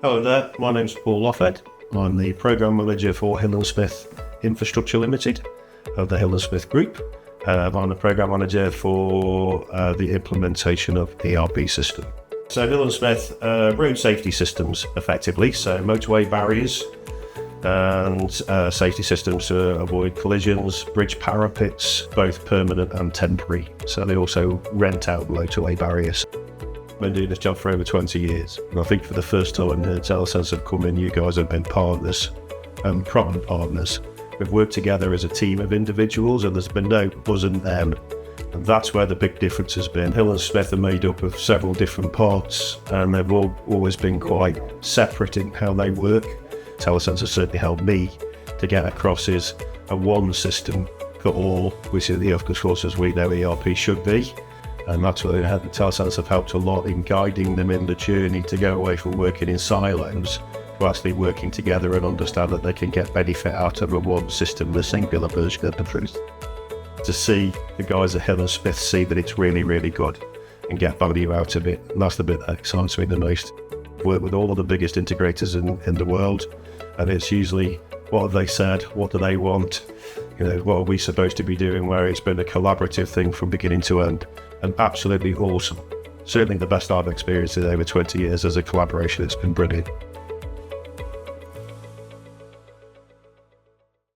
Hello there, my name's Paul Lofford. I'm the Programme Manager for Hill & Smith Infrastructure Limited of the Hill & Smith Group. I'm the Programme Manager for the implementation of ERP system. So Hill & Smith, road safety systems effectively, so motorway barriers and safety systems to avoid collisions, bridge parapets, both permanent and temporary. So they also rent out motorway barriers. I've been doing this job for over 20 years, and I think for the first time in Telesense have come in, you guys have been partners, prominent partners. We've worked together as a team of individuals, and there's been no us and them, and that's where the big difference has been. Hill & Smith are made up of several different parts, and they've always been quite separate in how they work. Telesense has certainly helped me to get across is a one system for all, which is, of course, as we know, ERP should be. And that's what Telesense have helped a lot in guiding them in the journey to go away from working in silos to actually working together and understand that they can get benefit out of a one system, the singular version of the truth. To see the guys at Hill & Smith see that it's really, really good and get value out of it, and that's the bit that excites me the most. I've worked with all of the biggest integrators in the world, and it's usually what have they said, what do they want, what are we supposed to be doing, where it's been a collaborative thing from beginning to end, and absolutely awesome. Certainly the best I've experienced in over 20 years as a collaboration. It's been brilliant.